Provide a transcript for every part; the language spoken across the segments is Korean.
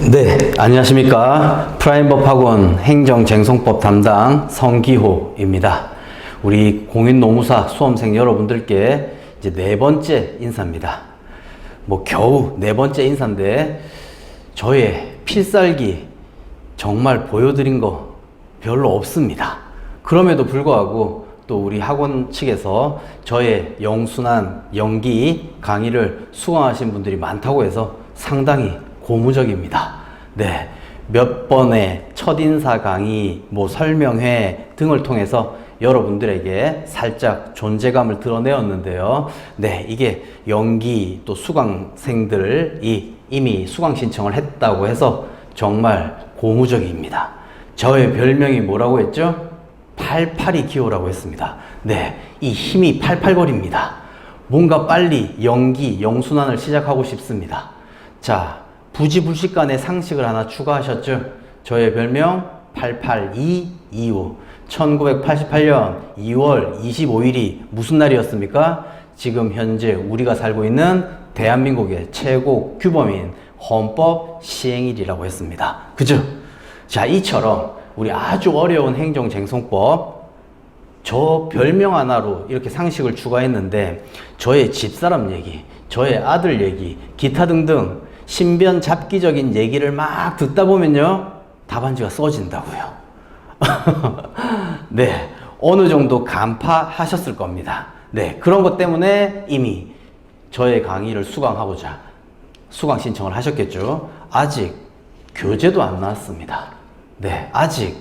네, 안녕하십니까. 프라임법학원 행정쟁송법 담당 성기호입니다. 우리 공인노무사 수험생 여러분들께 이제 네 번째 인사입니다. 겨우 네 번째 인사인데 저의 필살기 정말 보여드린 거 별로 없습니다. 그럼에도 불구하고 또 우리 학원 측에서 저의 영순한 연기 강의를 수강하신 분들이 많다고 해서 상당히 고무적입니다. 네, 몇 번의 첫인사 강의, 설명회 등을 통해서 여러분들에게 살짝 존재감을 드러내었는데요. 네, 이게 연기 또 수강생들이 이미 수강 신청을 했다고 해서 정말 고무적입니다. 저의 별명이 뭐라고 했죠? 88이 기호라고 했습니다. 네, 이 힘이 팔팔거립니다. 뭔가 빨리 연기, 영순환을 시작하고 싶습니다. 자, 부지불식간의 상식을 하나 추가하셨죠? 저의 별명 88225. 1988년 2월 25일이 무슨 날이었습니까? 지금 현재 우리가 살고 있는 대한민국의 최고 규범인 헌법 시행일이라고 했습니다. 그죠? 자, 이처럼 우리 아주 어려운 행정쟁송법, 저 별명 하나로 이렇게 상식을 추가했는데 저의 집사람 얘기, 저의 아들 얘기, 기타 등등 신변 잡기적인 얘기를 막 듣다 보면요, 답안지가 써진다고요. 네, 어느 정도 간파하셨을 겁니다. 네, 그런 것 때문에 이미 저의 강의를 수강하고자 수강 신청을 하셨겠죠. 아직 교재도 안 나왔습니다. 네, 아직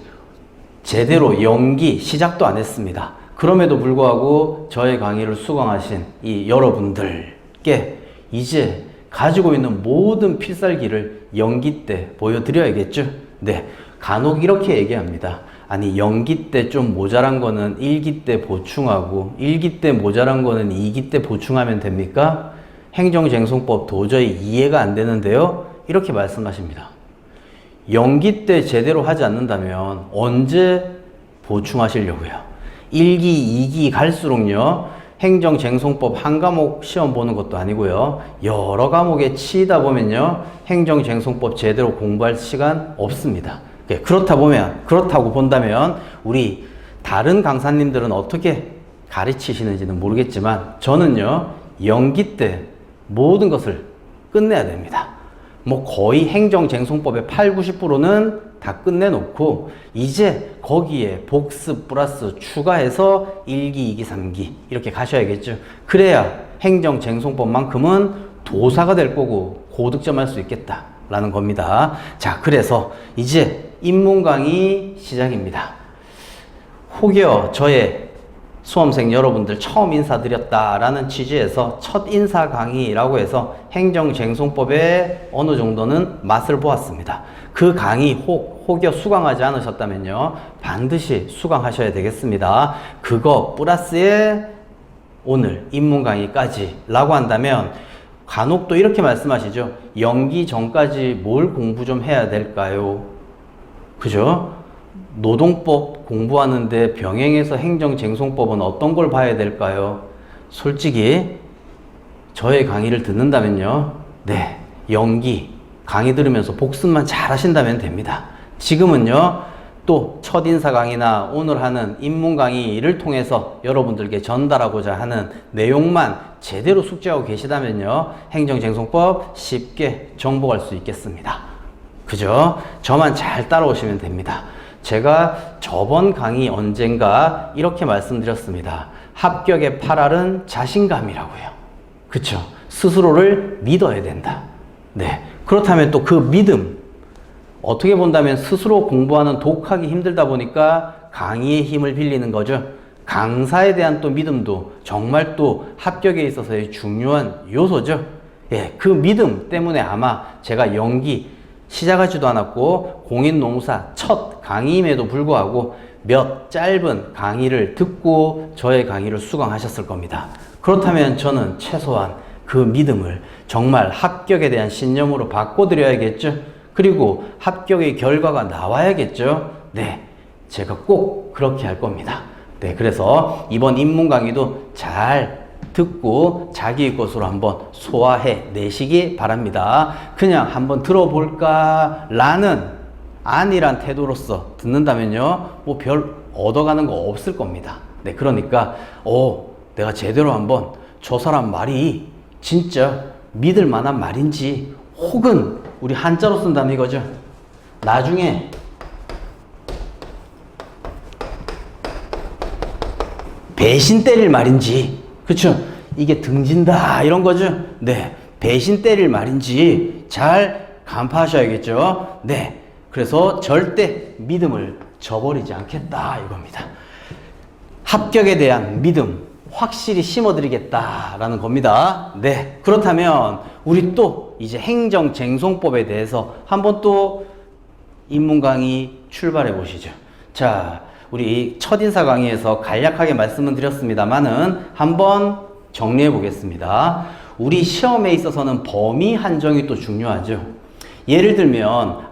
제대로 연기 시작도 안 했습니다. 그럼에도 불구하고 저의 강의를 수강하신 이 여러분들께 이제 가지고 있는 모든 필살기를 연기 때 보여드려야겠죠? 네, 간혹 이렇게 얘기합니다. 아니, 연기 때 좀 모자란 거는 1기 때 보충하고 1기 때 모자란 거는 2기 때 보충하면 됩니까? 행정쟁송법 도저히 이해가 안 되는데요? 이렇게 말씀하십니다. 연기 때 제대로 하지 않는다면 언제 보충하시려고요? 1기, 2기 갈수록요, 행정쟁송법 한 과목 시험 보는 것도 아니고요, 여러 과목에 치이다 보면요, 행정쟁송법 제대로 공부할 시간 없습니다. 그렇다고 본다면 우리 다른 강사님들은 어떻게 가르치시는지는 모르겠지만 저는요, 연기 때 모든 것을 끝내야 됩니다. 거의 행정쟁송법의 8, 90%는 다 끝내놓고 이제 거기에 복습 플러스 추가해서 1기, 2기, 3기 이렇게 가셔야겠죠. 그래야 행정쟁송법만큼은 도사가 될 거고 고득점할 수 있겠다라는 겁니다. 자, 그래서 이제 입문 강의 시작입니다. 혹여 저의 수험생 여러분들 처음 인사드렸다라는 취지에서 첫 인사 강의라고 해서 행정쟁송법에 어느 정도는 맛을 보았습니다. 그 강의 혹여 수강하지 않으셨다면요, 반드시 수강하셔야 되겠습니다. 그거 플러스에 오늘 입문 강의까지 라고 한다면 간혹 또 이렇게 말씀하시죠. 연기 전까지 뭘 공부 좀 해야 될까요? 그죠? 노동법 공부하는데 병행해서 행정쟁송법은 어떤 걸 봐야 될까요? 솔직히 저의 강의를 듣는다면요, 네, 연기 강의 들으면서 복습만 잘 하신다면 됩니다. 지금은요, 또 첫인사 강의나 오늘 하는 입문 강의를 통해서 여러분들께 전달하고자 하는 내용만 제대로 숙지하고 계시다면요, 행정쟁송법 쉽게 정복할 수 있겠습니다. 그죠? 저만 잘 따라오시면 됩니다. 제가 저번 강의 언젠가 이렇게 말씀드렸습니다. 합격의 8R은 자신감이라고요. 그쵸? 스스로를 믿어야 된다. 네. 그렇다면 또 그 믿음, 어떻게 본다면 스스로 공부하는 독하기 힘들다 보니까 강의의 힘을 빌리는 거죠. 강사에 대한 또 믿음도 정말 또 합격에 있어서의 중요한 요소죠. 예, 그 믿음 때문에 아마 제가 연기 시작하지도 않았고 공인노무사 첫 강의임에도 불구하고 몇 짧은 강의를 듣고 저의 강의를 수강하셨을 겁니다. 그렇다면 저는 최소한 그 믿음을 정말 합격에 대한 신념으로 바꿔드려야겠죠. 그리고 합격의 결과가 나와야겠죠. 네, 제가 꼭 그렇게 할 겁니다. 네, 그래서 이번 입문 강의도 잘 듣고 자기 것으로 한번 소화해 내시기 바랍니다. 그냥 한번 들어볼까 라는 안일한 태도로서 듣는다면요, 뭐 별 얻어가는 거 없을 겁니다. 네, 그러니까 내가 제대로 한번 저 사람 말이 진짜 믿을 만한 말인지, 혹은 우리 한자로 쓴다면 이거죠. 나중에 배신 때릴 말인지, 그쵸? 이게 등진다 이런 거죠. 네, 배신 때릴 말인지 잘 간파하셔야겠죠. 네, 그래서 절대 믿음을 저버리지 않겠다 이겁니다. 합격에 대한 믿음 확실히 심어드리겠다라는 겁니다. 네, 그렇다면 우리 또 이제 행정쟁송법에 대해서 한번 또 입문 강의 출발해 보시죠. 자, 우리 첫인사 강의에서 간략하게 말씀을 드렸습니다만은 한번 정리해 보겠습니다. 우리 시험에 있어서는 범위 한정이 또 중요하죠. 예를 들면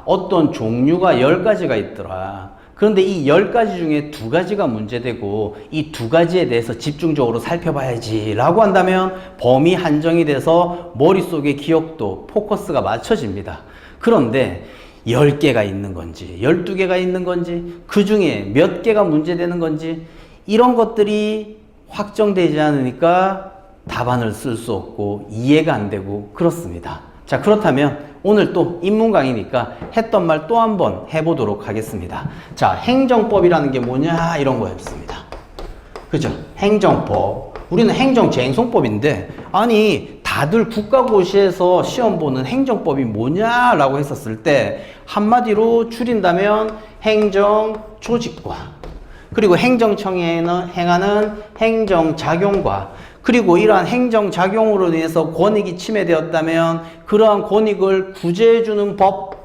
어떤 종류가 10가지가 있더라. 그런데 이 10가지 중에 2가지가 문제되고 이 2가지에 대해서 집중적으로 살펴봐야지 라고 한다면 범위 한정이 돼서 머릿속의 기억도 포커스가 맞춰집니다. 그런데 10개가 있는 건지 12개가 있는 건지 그 중에 몇 개가 문제되는 건지 이런 것들이 확정되지 않으니까 답안을 쓸 수 없고 이해가 안 되고 그렇습니다. 자, 그렇다면 오늘 또 입문 강의니까 했던 말 또 한번 해보도록 하겠습니다. 자, 행정법이라는 게 뭐냐 이런 거였습니다. 그죠? 행정법. 우리는 행정쟁송법인데 아니 다들 국가고시에서 시험 보는 행정법이 뭐냐라고 했었을 때 한마디로 줄인다면 행정조직과 그리고 행정청이 행하는 행정작용과 그리고 이러한 행정작용으로 인해서 권익이 침해되었다면 그러한 권익을 구제해주는 법,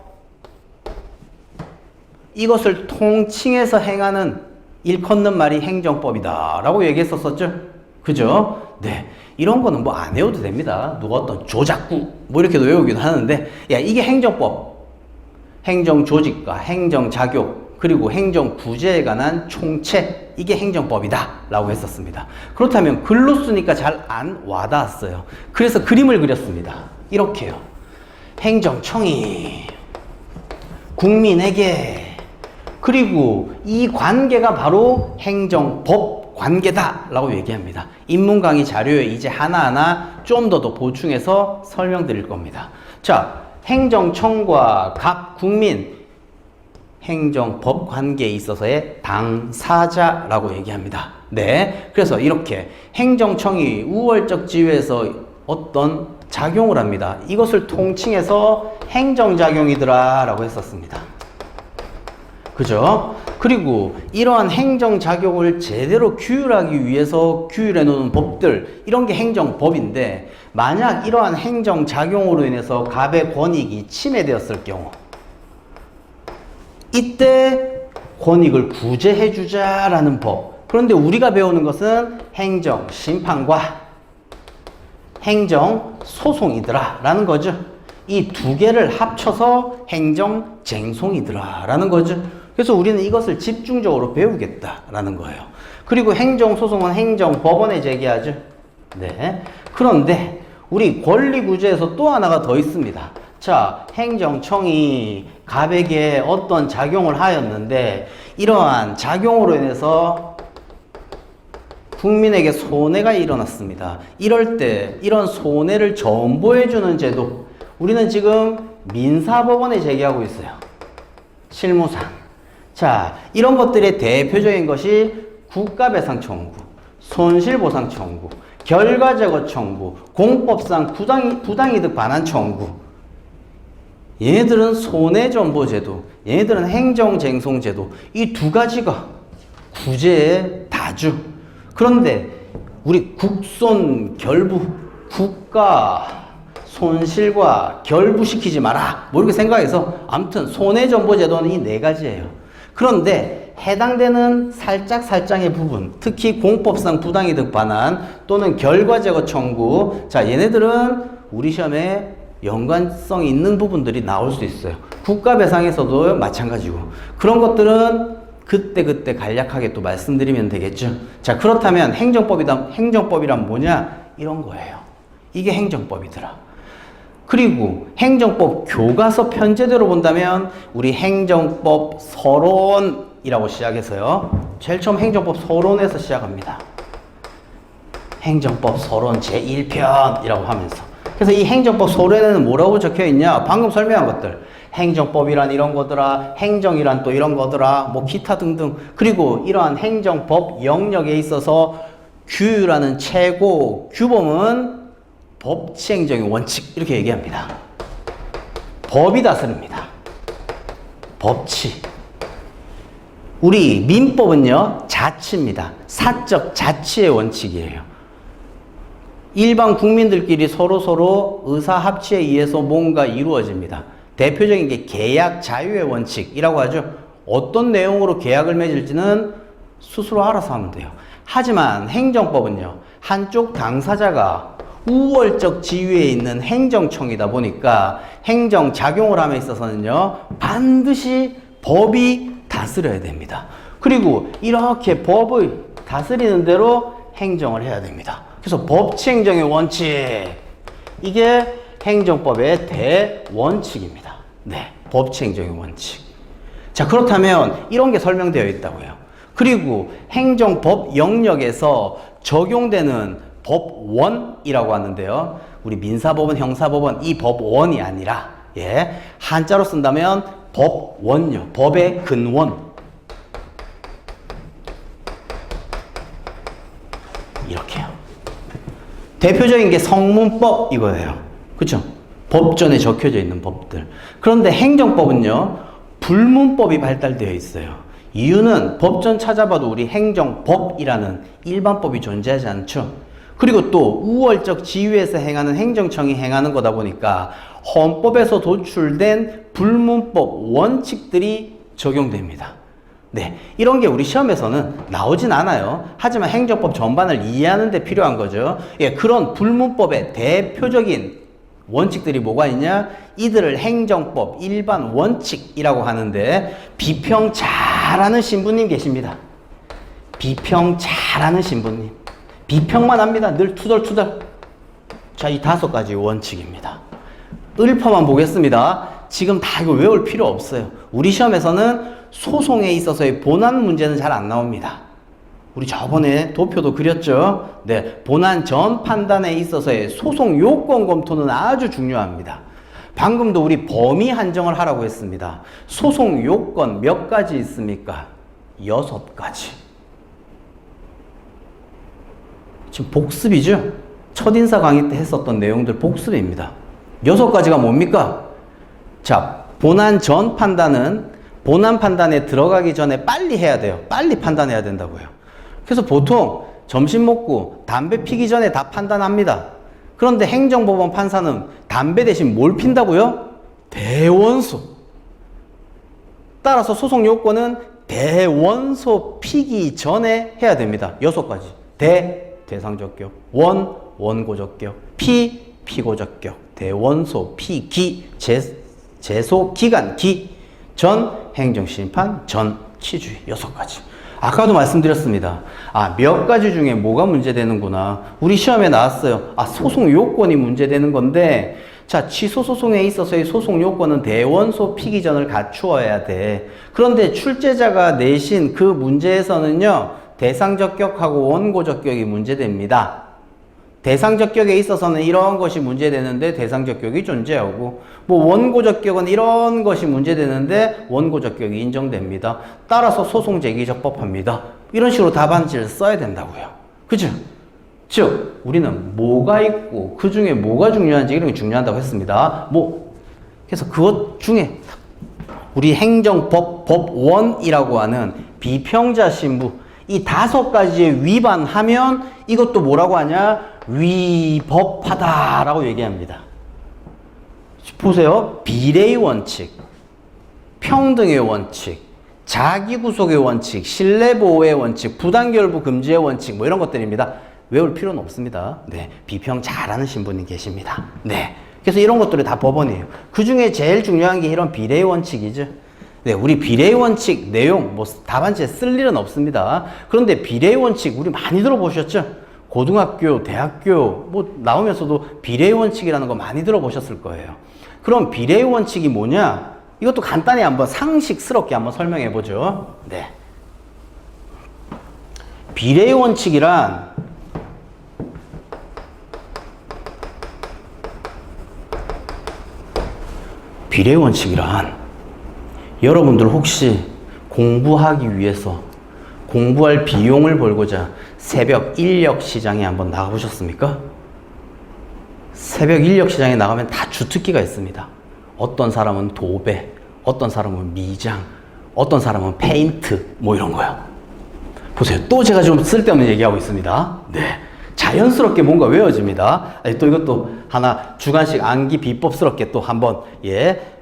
이것을 통칭해서 행하는 일컫는 말이 행정법이다 라고 얘기했었었죠. 그죠? 네, 이런 거는 뭐 안 외워도 됩니다. 누가 어떤 조작구 뭐 이렇게도 외우기도 하는데 이게 행정법, 행정조직과 행정작용 그리고 행정구제에 관한 총체, 이게 행정법이다 라고 했었습니다. 그렇다면 글로 쓰니까 잘 안 와닿았어요. 그래서 그림을 그렸습니다. 이렇게요. 행정청이 국민에게, 그리고 이 관계가 바로 행정법 관계다 라고 얘기합니다. 입문 강의 자료에 이제 하나하나 좀 더 보충해서 설명드릴 겁니다. 자, 행정청과 각 국민, 행정법 관계에 있어서의 당사자라고 얘기합니다. 네, 그래서 이렇게 행정청이 우월적 지위에서 어떤 작용을 합니다. 이것을 통칭해서 행정작용이더라 라고 했었습니다. 그죠? 그리고 이러한 행정작용을 제대로 규율하기 위해서 규율해 놓은 법들, 이런 게 행정법인데 만약 이러한 행정작용으로 인해서 갑의 권익이 침해되었을 경우 이때 권익을 구제해주자라는 법. 그런데 우리가 배우는 것은 행정심판과 행정소송이더라 라는 거죠. 이 2개를 합쳐서 행정쟁송이더라 라는 거죠. 그래서 우리는 이것을 집중적으로 배우겠다라는 거예요. 그리고 행정소송은 행정법원에 제기하죠. 네. 그런데 우리 권리구제에서 또 하나가 더 있습니다. 자, 행정청이 갑에게 어떤 작용을 하였는데 이러한 작용으로 인해서 국민에게 손해가 일어났습니다. 이럴 때 이런 손해를 전보해주는 제도, 우리는 지금 민사법원에 제기하고 있어요. 실무상. 자, 이런 것들의 대표적인 것이 국가배상 청구, 손실보상 청구, 결과제거 청구, 공법상 부당이득 반환 청구. 얘네들은 손해전보제도, 얘네들은 행정쟁송제도, 이 2가지가 구제의 다주. 그런데 우리 국손결부, 국가 손실과 결부시키지 마라 뭐 이렇게 생각해서 아무튼 손해전보제도는 이 4가지예요. 그런데 해당되는 살짝의 부분, 특히 공법상 부당이득 반환 또는 결과제거 청구, 자, 얘네들은 우리 시험에 연관성이 있는 부분들이 나올 수 있어요. 국가배상에서도 마찬가지고, 그런 것들은 그때그때 간략하게 또 말씀드리면 되겠죠. 자, 그렇다면 행정법이란 뭐냐? 이런 거예요. 이게 행정법이더라. 그리고 행정법 교과서 편제대로 본다면 우리 행정법 서론이라고 시작해서요. 제일 처음 행정법 서론에서 시작합니다. 행정법 서론 제1편이라고 하면서. 그래서 이 행정법 서론에는 뭐라고 적혀 있냐? 방금 설명한 것들. 행정법이란 이런 거더라. 행정이란 또 이런 거더라. 뭐 기타 등등. 그리고 이러한 행정법 영역에 있어서 규율하는 최고 규범은 법치행정의 원칙 이렇게 얘기합니다. 법이 다스립니다. 법치. 우리 민법은요 자치입니다. 사적 자치의 원칙이에요. 일반 국민들끼리 서로 의사 합치에 의해서 뭔가 이루어집니다. 대표적인 게 계약 자유의 원칙이라고 하죠. 어떤 내용으로 계약을 맺을지는 스스로 알아서 하면 돼요. 하지만 행정법은요 한쪽 당사자가 우월적 지위에 있는 행정청이다 보니까 행정 작용을 함에 있어서는요 반드시 법이 다스려야 됩니다. 그리고 이렇게 법을 다스리는 대로 행정을 해야 됩니다. 그래서 법치행정의 원칙, 이게 행정법의 대원칙입니다. 네, 법치행정의 원칙. 자, 그렇다면 이런 게 설명되어 있다고요. 그리고 행정법 영역에서 적용되는 법원이라고 하는데요. 우리 민사법원, 형사법원 이 법원이 아니라 한자로 쓴다면 법원요. 법의 근원. 이렇게요. 대표적인 게 성문법 이거예요. 그렇죠? 법전에 적혀져 있는 법들. 그런데 행정법은요. 불문법이 발달되어 있어요. 이유는 법전 찾아봐도 우리 행정법이라는 일반법이 존재하지 않죠. 그리고 또 우월적 지위에서 행하는 행정청이 행하는 거다 보니까 헌법에서 도출된 불문법 원칙들이 적용됩니다. 네, 이런 게 우리 시험에서는 나오진 않아요. 하지만 행정법 전반을 이해하는 데 필요한 거죠. 그런 불문법의 대표적인 원칙들이 뭐가 있냐? 이들을 행정법 일반 원칙이라고 하는데 비평 잘하는 신부님 계십니다. 비평 잘하는 신부님. 비평만 합니다. 늘 투덜투덜. 자, 이 5가지 원칙입니다. 읊어만 보겠습니다. 지금 다 이거 외울 필요 없어요. 우리 시험에서는 소송에 있어서의 본안 문제는 잘 안 나옵니다. 우리 저번에 도표도 그렸죠. 네, 본안 전 판단에 있어서의 소송 요건 검토는 아주 중요합니다. 방금도 우리 범위 한정을 하라고 했습니다. 소송 요건 몇 가지 있습니까? 6가지. 지금 복습이죠? 첫인사 강의 때 했었던 내용들 복습입니다. 6가지가 뭡니까? 자, 본안 전 판단은 본안 판단에 들어가기 전에 빨리 해야 돼요. 빨리 판단해야 된다고요. 그래서 보통 점심 먹고 담배 피기 전에 다 판단합니다. 그런데 행정법원 판사는 담배 대신 뭘 핀다고요? 대원소. 따라서 소송 요건은 대원소 피기 전에 해야 됩니다. 6가지. 대상적격, 원고적격, 피고적격, 대원소, 피기, 제소, 기간, 전, 행정심판, 전, 치주의 6가지. 아까도 말씀드렸습니다. 몇 가지 중에 뭐가 문제되는구나. 우리 시험에 나왔어요. 소송 요건이 문제되는 건데, 자, 취소소송에 있어서의 소송 요건은 대원소 피기전을 갖추어야 돼. 그런데 출제자가 내신 그 문제에서는요, 대상적격하고 원고적격이 문제됩니다. 대상적격에 있어서는 이런 것이 문제되는데 대상적격이 존재하고, 원고적격은 이런 것이 문제되는데 원고적격이 인정됩니다. 따라서 소송 제기 적법합니다. 이런 식으로 답안지를 써야 된다고요. 그죠? 즉, 우리는 뭐가 있고 그 중에 뭐가 중요한지 이런 게 중요하다고 했습니다. 그래서 그것 중에 우리 행정법 법원이라고 하는 비평자 신부 이 5가지에 위반하면 이것도 뭐라고 하냐? 위법하다라고 얘기합니다. 보세요. 비례의 원칙, 평등의 원칙, 자기구속의 원칙, 신뢰보호의 원칙, 부당결부 금지의 원칙 이런 것들입니다. 외울 필요는 없습니다. 네, 비평 잘하는 신부님 계십니다. 네, 그래서 이런 것들이 다 법원이에요. 그 중에 제일 중요한 게 이런 비례의 원칙이죠. 네, 우리 비례의 원칙 내용 뭐 답안지에 쓸 일은 없습니다. 그런데 비례의 원칙 우리 많이 들어보셨죠? 고등학교, 대학교 뭐 나오면서도 비례의 원칙이라는 거 많이 들어보셨을 거예요. 그럼 비례의 원칙이 뭐냐? 이것도 간단히 한번 상식스럽게 한번 설명해 보죠. 네. 비례의 원칙이란 여러분들 혹시 공부하기 위해서 공부할 비용을 벌고자 새벽 인력 시장에 한번 나가보셨습니까? 새벽 인력 시장에 나가면 다 주특기가 있습니다. 어떤 사람은 도배, 어떤 사람은 미장, 어떤 사람은 페인트 뭐 이런 거요. 보세요. 또 제가 좀 쓸데없는 얘기하고 있습니다. 네. 자연스럽게 뭔가 외워집니다. 또 이것도 하나 주관식 암기 비법스럽게 또 한번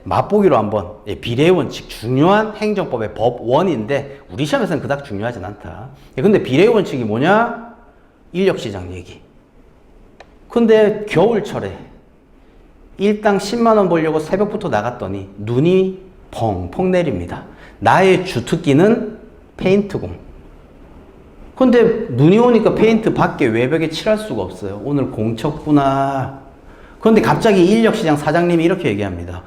맛보기로 한번 비례의 원칙 중요한 행정법의 법 1인데 우리 시험에서는 그닥 중요하진 않다. 근데 비례의 원칙이 뭐냐? 인력시장 얘기. 근데 겨울철에 일당 10만 원 벌려고 새벽부터 나갔더니 눈이 펑펑 내립니다. 나의 주특기는 페인트공. 근데 눈이 오니까 페인트 밖에 외벽에 칠할 수가 없어요. 오늘 공쳤구나. 그런데 갑자기 인력시장 사장님이 이렇게 얘기합니다.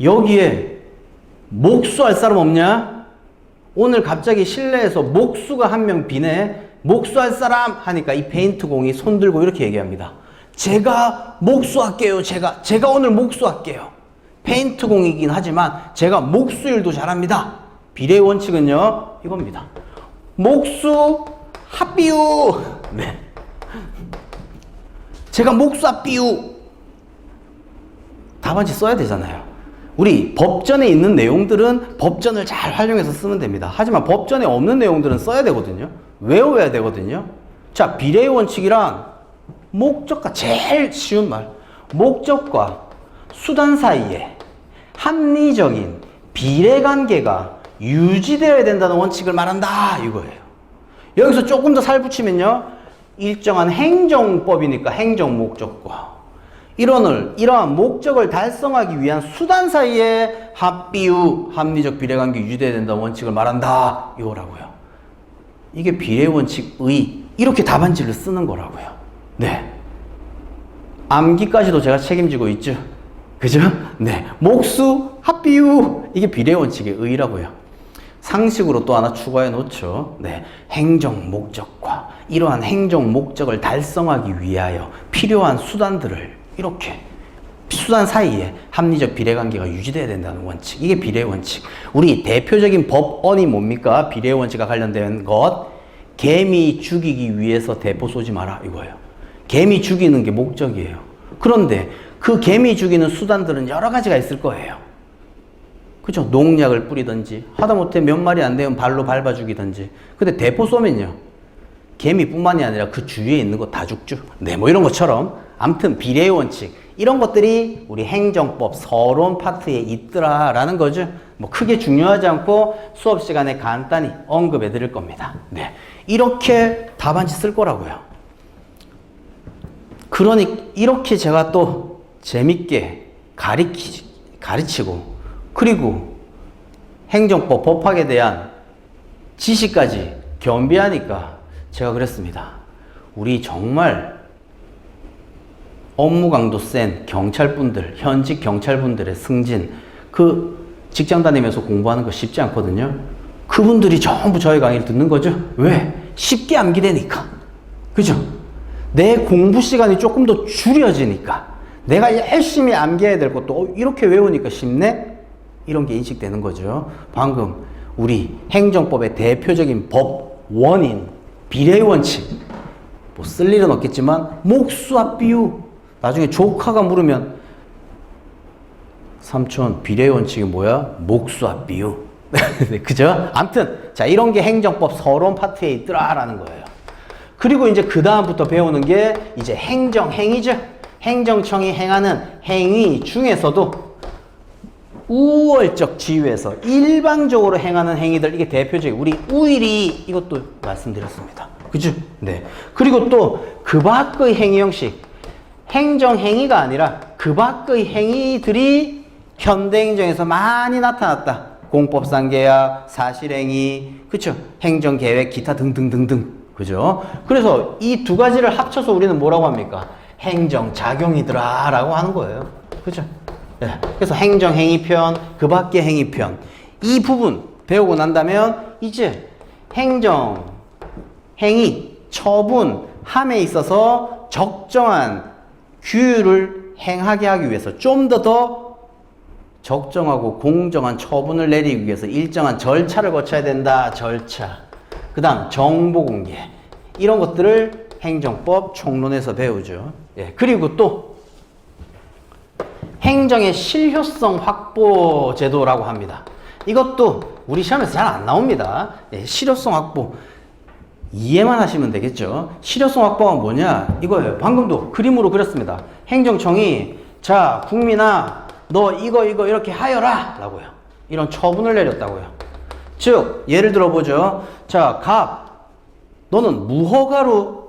여기에 목수할 사람 없냐? 오늘 갑자기 실내에서 목수가 한 명 비네. 목수할 사람 하니까 이 페인트공이 손 들고 이렇게 얘기합니다. 제가 목수할게요. 제가 오늘 목수할게요. 페인트공이긴 하지만 제가 목수일도 잘합니다. 비례의 원칙은요, 이겁니다. 목수 합비우. 네. 제가 목수 합비우. 답안지 써야 되잖아요. 우리 법전에 있는 내용들은 법전을 잘 활용해서 쓰면 됩니다. 하지만 법전에 없는 내용들은 써야 되거든요. 외워야 되거든요. 자, 비례의 원칙이란 목적과 제일 쉬운 말. 목적과 수단 사이에 합리적인 비례관계가 유지되어야 된다는 원칙을 말한다 이거예요. 여기서 조금 더 살 붙이면요, 일정한 행정법이니까 행정 목적과 이러한 목적을 달성하기 위한 수단 사이에 합비유 합리적 비례관계 유지되어야 된다는 원칙을 말한다 이거라고요. 이게 비례 원칙의 이렇게 답안지를 쓰는 거라고요. 네. 암기까지도 제가 책임지고 있죠. 그죠? 네. 목수 합비유 이게 비례 원칙의 의라고요. 상식으로 또 하나 추가해 놓죠. 네. 행정 목적과 이러한 행정 목적을 달성하기 위하여 필요한 수단들을 이렇게 수단 사이에 합리적 비례관계가 유지돼야 된다는 원칙. 이게 비례 원칙. 우리 대표적인 법원이 뭡니까? 비례 원칙과 관련된 것. 개미 죽이기 위해서 대포 쏘지 마라 이거예요. 개미 죽이는 게 목적이에요. 그런데 그 개미 죽이는 수단들은 여러 가지가 있을 거예요. 그죠? 농약을 뿌리든지 하다못해 몇 마리 안 되면 발로 밟아 죽이든지. 근데 대포 쏘면요, 개미뿐만이 아니라 그 주위에 있는 거 다 죽죠. 네, 뭐 이런 것처럼 아무튼 비례의 원칙 이런 것들이 우리 행정법 서론 파트에 있더라라는 거죠. 뭐 크게 중요하지 않고 수업 시간에 간단히 언급해 드릴 겁니다. 네, 이렇게 답안지 쓸 거라고요. 그러니 이렇게 제가 또 재밌게 가르치고 그리고 행정법 법학에 대한 지식까지 겸비하니까 제가 그랬습니다. 우리 정말 업무 강도 센 경찰분들, 현직 경찰분들의 승진, 그 직장 다니면서 공부하는 거 쉽지 않거든요. 그분들이 전부 저희 강의를 듣는 거죠. 왜? 쉽게 암기되니까. 그죠? 내 공부 시간이 조금 더 줄여지니까. 내가 열심히 암기해야 될 것도 이렇게 외우니까 쉽네? 이런 게 인식되는 거죠. 방금 우리 행정법의 대표적인 법 원인 비례의 원칙, 뭐 쓸 일은 없겠지만 목수와 비유. 나중에 조카가 물으면 삼촌 비례의 원칙이 뭐야? 목수와 비유. 그죠? 아무튼 자, 이런 게 행정법 서론 파트에 있더라라는 거예요. 그리고 이제 그 다음부터 배우는 게 이제 행정행위죠. 행정청이 행하는 행위 중에서도 우월적 지위에서 일방적으로 행하는 행위들, 이게 대표적인 우리 우일이 이것도 말씀드렸습니다. 그죠? 네. 그리고 또 그 밖의 행위 형식, 행정행위가 아니라 그 밖의 행위들이 현대행정에서 많이 나타났다. 공법상계약, 사실행위, 그쵸? 행정계획, 기타 등등등등. 그죠? 그래서 이 두 가지를 합쳐서 우리는 뭐라고 합니까? 행정작용이더라 라고 하는 거예요. 그죠? 네. 그래서 행정행위편, 그 밖의 행위편. 이 부분 배우고 난다면 이제 행정, 행위, 처분, 함에 있어서 적정한 규율을 행하게 하기 위해서 좀 더 적정하고 공정한 처분을 내리기 위해서 일정한 절차를 거쳐야 된다. 절차. 그 다음 정보 공개. 이런 것들을 행정법 총론에서 배우죠. 예. 그리고 또 행정의 실효성 확보 제도라고 합니다. 이것도 우리 시험에서 잘 안 나옵니다. 예. 실효성 확보. 이해만 하시면 되겠죠. 실효성 확보가 뭐냐? 이거예요. 방금도 그림으로 그렸습니다. 행정청이 자, 국민아, 너 이거 이렇게 하여라 라고요. 이런 처분을 내렸다고요. 즉, 예를 들어 보죠. 자, 갑, 너는 무허가로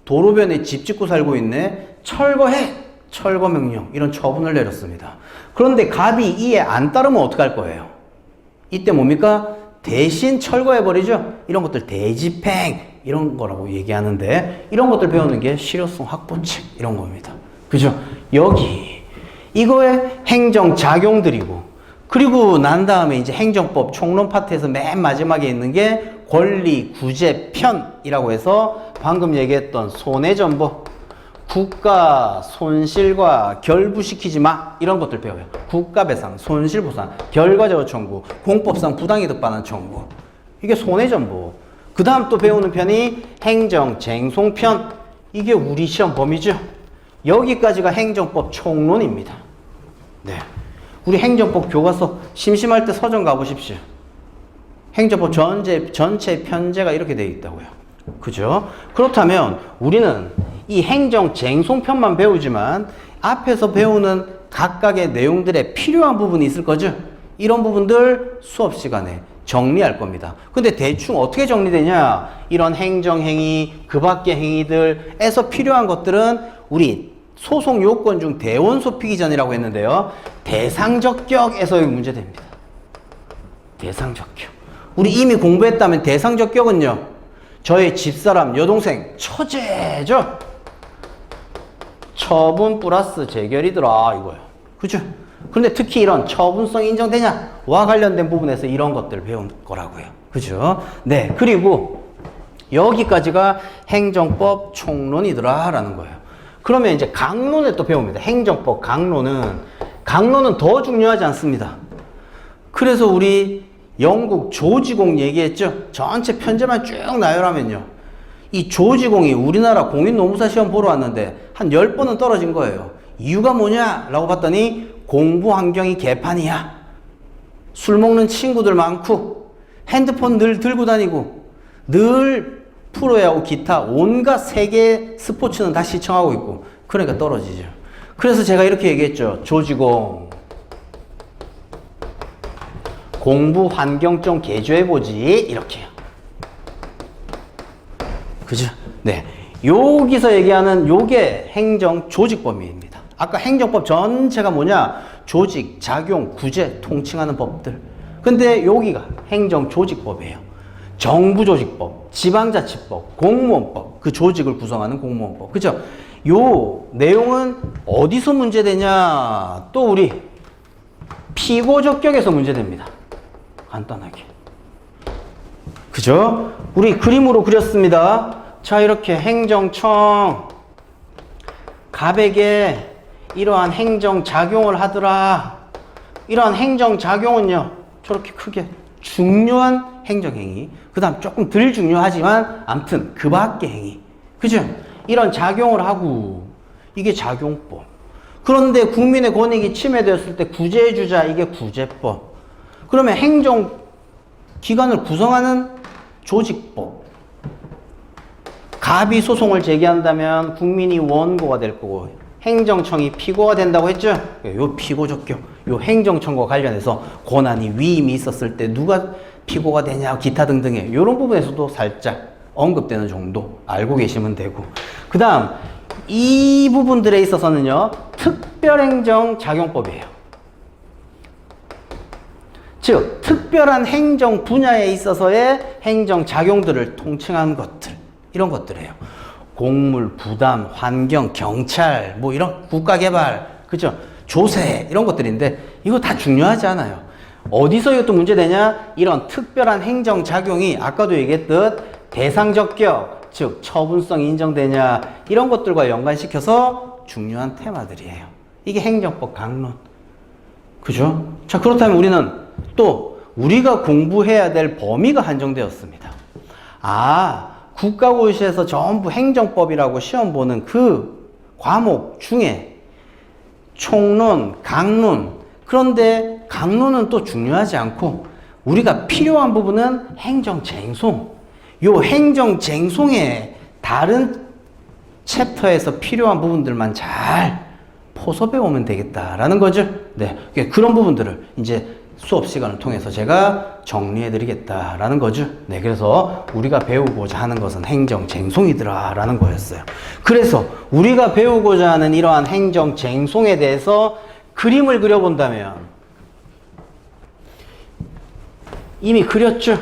도로변에 집 짓고 살고 있네. 철거해. 철거명령. 이런 처분을 내렸습니다. 그런데 갑이 이에 안 따르면 어떡할 거예요? 이때 뭡니까? 대신 철거해버리죠. 이런 것들 대집행 이런 거라고 얘기하는데 이런 것들 배우는 게 실효성 확보책 이런 겁니다. 그죠? 여기 이거의 행정작용들이고 그리고 난 다음에 이제 행정법 총론 파트에서 맨 마지막에 있는 게 권리구제편이라고 해서 방금 얘기했던 손해전보 국가 손실과 결부시키지 마 이런 것들 배워요. 국가배상, 손실보상, 결과적으로 청구, 공법상 부당이득 반환 청구. 이게 손해전보. 그 다음 또 배우는 편이 행정쟁송편. 이게 우리 시험 범위죠. 여기까지가 행정법 총론입니다. 네, 우리 행정법 교과서 심심할 때 서점 가보십시오. 행정법 전체 편제가 이렇게 되어 있다고요. 그죠? 그렇다면 우리는 이 행정쟁송편만 배우지만 앞에서 배우는 각각의 내용들에 필요한 부분이 있을 거죠? 이런 부분들 수업 시간에 정리할 겁니다. 근데 대충 어떻게 정리되냐? 이런 행정행위, 그 밖의 행위들에서 필요한 것들은 우리 소송 요건 중 대원소 피기전이라고 했는데요. 대상적격에서의 문제됩니다. 대상적격. 우리 이미 공부했다면 대상적격은요. 저의 집사람, 여동생, 처제죠? 처분 플러스 재결이더라 이거예요. 그죠? 그런데 특히 이런 처분성이 인정되냐와 관련된 부분에서 이런 것들을 배운 거라고요. 그죠? 네. 그리고 여기까지가 행정법 총론이더라 라는 거예요. 그러면 이제 강론을 또 배웁니다. 행정법 강론은 더 중요하지 않습니다. 그래서 우리 영국 조지공 얘기했죠? 전체 편제만 쭉 나열하면요. 이 조지공이 우리나라 공인노무사 시험 보러 왔는데 한 10번은 떨어진 거예요. 이유가 뭐냐? 라고 봤더니 공부 환경이 개판이야. 술 먹는 친구들 많고 핸드폰 늘 들고 다니고 늘 프로야구 기타 온갖 세계 스포츠는 다 시청하고 있고 그러니까 떨어지죠. 그래서 제가 이렇게 얘기했죠. 조지공 공부 환경 좀 개조해보지 이렇게요. 그죠? 네. 여기서 얘기하는 요게 행정 조직범위입니다. 아까 행정법 전체가 뭐냐? 조직, 작용, 구제, 통칭하는 법들. 근데 여기가 행정 조직법이에요. 정부조직법, 지방자치법, 공무원법, 그 조직을 구성하는 공무원법. 그죠? 요 내용은 어디서 문제되냐? 또 우리 피고적격에서 문제됩니다. 간단하게. 그죠? 우리 그림으로 그렸습니다. 자, 이렇게 행정청 갑에게 이러한 행정작용을 하더라. 이러한 행정작용은요, 저렇게 크게 중요한 행정행위. 그 다음 조금 덜 중요하지만 암튼 그 밖의 행위. 그죠? 이런 작용을 하고 이게 작용법. 그런데 국민의 권익이 침해되었을 때 구제해주자. 이게 구제법. 그러면 행정기관을 구성하는 조직법. 갑이 소송을 제기한다면 국민이 원고가 될 거고 행정청이 피고가 된다고 했죠? 요 피고적격, 요 행정청과 관련해서 권한이 위임이 있었을 때 누가 피고가 되냐, 기타 등등의 이런 부분에서도 살짝 언급되는 정도 알고 계시면 되고, 그 다음 이 부분들에 있어서는요 특별행정작용법이에요. 즉 특별한 행정 분야에 있어서의 행정 작용들을 통칭한 것들, 이런 것들이에요. 공물, 부담, 환경, 경찰, 뭐 이런 국가개발, 그죠? 조세, 이런 것들인데 이거 다 중요하지 않아요. 어디서 이것도 문제되냐? 이런 특별한 행정 작용이 아까도 얘기했듯 대상적 격, 즉 처분성이 인정되냐, 이런 것들과 연관시켜서 중요한 테마들이에요. 이게 행정법 강론. 그죠? 자, 그렇다면 우리는 또 우리가 공부해야 될 범위가 한정되었습니다. 아, 국가고시에서 전부 행정법이라고 시험 보는 그 과목 중에 총론, 강론, 그런데 강론은 또 중요하지 않고 우리가 필요한 부분은 행정쟁송. 요 행정쟁송의 다른 챕터에서 필요한 부분들만 잘 포섭해 오면 되겠다라는 거죠. 네, 그런 부분들을 이제 수업 시간을 통해서 제가 정리해 드리겠다라는 거죠. 네, 그래서 우리가 배우고자 하는 것은 행정쟁송이더라라는 거였어요. 그래서 우리가 배우고자 하는 이러한 행정쟁송에 대해서 그림을 그려본다면 이미 그렸죠.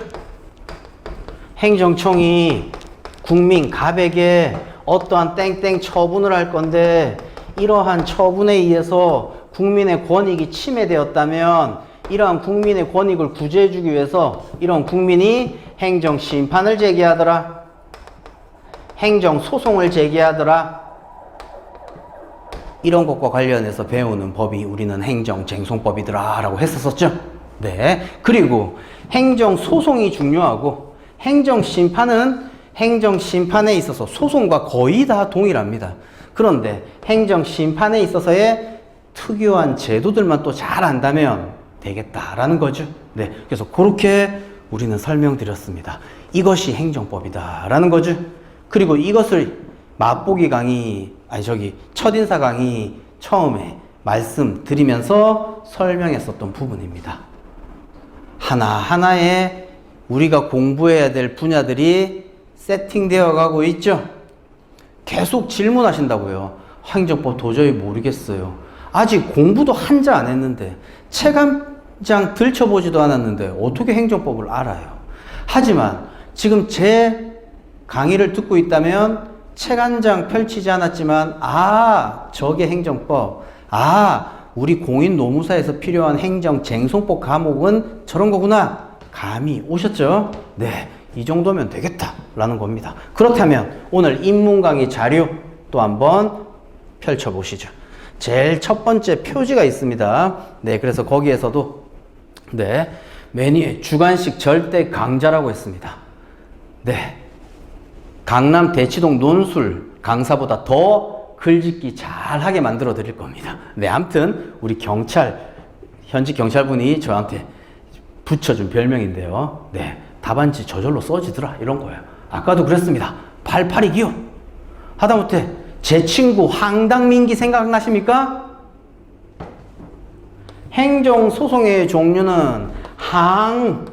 행정청이 국민 갑에게 어떠한 땡땡 처분을 할 건데 이러한 처분에 의해서 국민의 권익이 침해되었다면 이러한 국민의 권익을 구제해주기 위해서 이런 국민이 행정심판을 제기하더라, 행정소송을 제기하더라, 이런 것과 관련해서 배우는 법이 우리는 행정쟁송법이더라 라고 했었었죠. 네. 그리고 행정소송이 중요하고 행정심판은 행정심판에 있어서 소송과 거의 다 동일합니다. 그런데 행정심판에 있어서의 특유한 제도들만 또 잘 안다면 되겠다라는 거죠. 네. 그래서 그렇게 우리는 설명드렸습니다. 이것이 행정법이다라는 거죠. 그리고 이것을 맛보기 강의, 첫인사 강의 처음에 말씀드리면서 설명했었던 부분입니다. 하나하나의 우리가 공부해야 될 분야들이 세팅되어 가고 있죠. 계속 질문하신다고요. 행정법 도저히 모르겠어요. 아직 공부도 한자 안 했는데 책 한 장 들춰보지도 않았는데 어떻게 행정법을 알아요. 하지만 지금 제 강의를 듣고 있다면 책 한 장 펼치지 않았지만 저게 행정법, 우리 공인노무사에서 필요한 행정쟁송법 과목은 저런 거구나, 감이 오셨죠? 네, 이 정도면 되겠다라는 겁니다. 그렇다면 오늘 인문 강의 자료 또 한번 펼쳐보시죠. 제일 첫 번째 표지가 있습니다. 네, 그래서 거기에서도 네, 메뉴에 주관식 절대 강자라고 했습니다. 네, 강남 대치동 논술 강사보다 더 글짓기 잘하게 만들어 드릴 겁니다. 네, 아무튼 우리 현직 경찰분이 저한테 붙여준 별명인데요. 네, 답안지 저절로 써지더라 이런 거예요. 아까도 그랬습니다. 88이기요. 하다못해 제 친구 황당민기 생각나십니까? 행정소송의 종류는 항,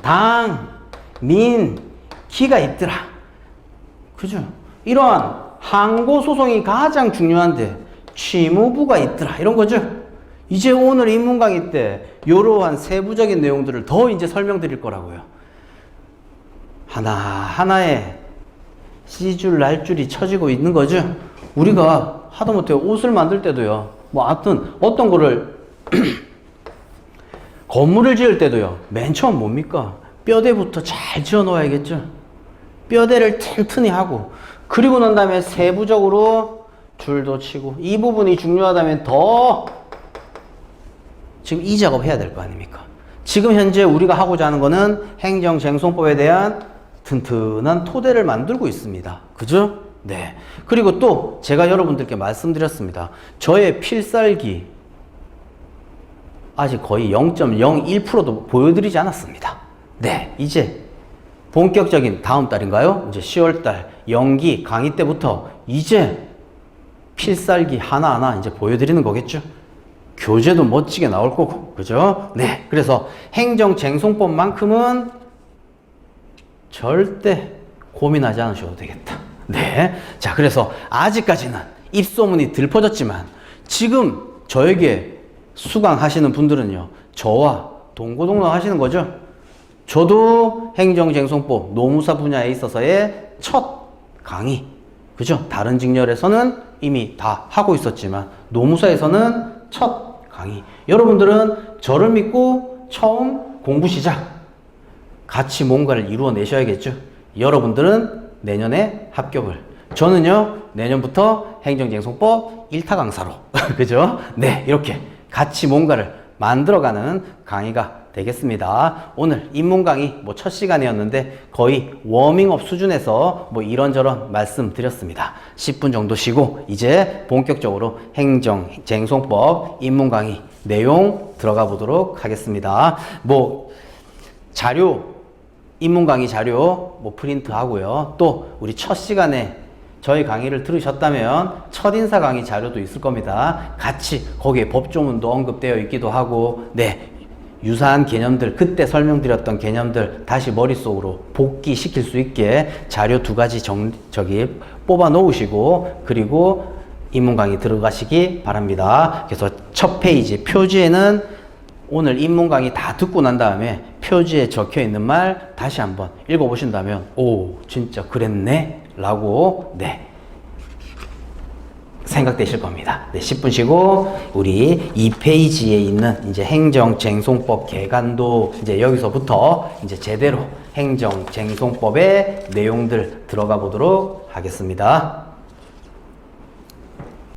당, 민, 기가 있더라. 그죠? 이러한 항고소송이 가장 중요한데 취무부가 있더라 이런 거죠. 이제 오늘 인문 강의 때 이러한 세부적인 내용들을 더 이제 설명드릴 거라고요. 하나하나에 씨줄 날줄이 쳐지고 있는 거죠. 우리가 하다못해 옷을 만들 때도요, 하여튼 어떤 거를 건물을 지을 때도요, 맨 처음 뭡니까? 뼈대부터 잘 지어 놓아야겠죠. 뼈대를 튼튼히 하고 그리고 난 다음에 세부적으로 줄도 치고, 이 부분이 중요하다면 더 지금 이 작업 해야 될 거 아닙니까? 지금 현재 우리가 하고자 하는 거는 행정쟁송법에 대한 튼튼한 토대를 만들고 있습니다. 그죠? 네. 그리고 또 제가 여러분들께 말씀드렸습니다. 저의 필살기 아직 거의 0.01%도 보여드리지 않았습니다. 네. 이제 본격적인 다음 달인가요? 이제 10월달 연기 강의 때부터 이제 필살기 하나하나 이제 보여드리는 거겠죠? 교재도 멋지게 나올 거고, 그죠? 네. 그래서 행정쟁송법만큼은 절대 고민하지 않으셔도 되겠다. 네. 자, 그래서 아직까지는 입소문이 들퍼졌지만 지금 저에게 수강하시는 분들은요, 저와 동고동락 하시는 거죠. 저도 행정쟁송법 노무사 분야에 있어서의 첫 강의, 그죠? 다른 직렬에서는 이미 다 하고 있었지만 노무사에서는 첫 강의. 여러분들은 저를 믿고 처음 공부 시작. 같이 뭔가를 이루어내셔야겠죠. 여러분들은 내년에 합격을, 저는요 내년부터 행정쟁송법 1타 강사로 그죠? 네, 이렇게 같이 뭔가를 만들어가는 강의가 되겠습니다. 오늘 입문 강의 뭐 첫 시간이었는데 거의 워밍업 수준에서 뭐 이런저런 말씀드렸습니다. 10분 정도 쉬고 이제 본격적으로 행정쟁송법 입문 강의 내용 들어가 보도록 하겠습니다. 뭐 자료, 입문 강의 자료 뭐 프린트 하고요. 또 우리 첫 시간에 저희 강의를 들으셨다면 첫인사 강의 자료도 있을 겁니다. 같이 거기에 법조문도 언급되어 있기도 하고, 네, 유사한 개념들, 그때 설명드렸던 개념들 다시 머릿속으로 복귀시킬 수 있게 자료 2가지 뽑아 놓으시고, 그리고 입문 강의 들어가시기 바랍니다. 그래서 첫 페이지 표지에는 오늘 입문 강의 다 듣고 난 다음에 표지에 적혀 있는 말 다시 한번 읽어 보신다면, 오, 진짜 그랬네 라고, 네, 생각되실 겁니다. 네, 10분 쉬고 우리 2페이지에 있는 이제 행정쟁송법 개간도 이제 여기서부터 이제 제대로 행정쟁송법의 내용들 들어가 보도록 하겠습니다.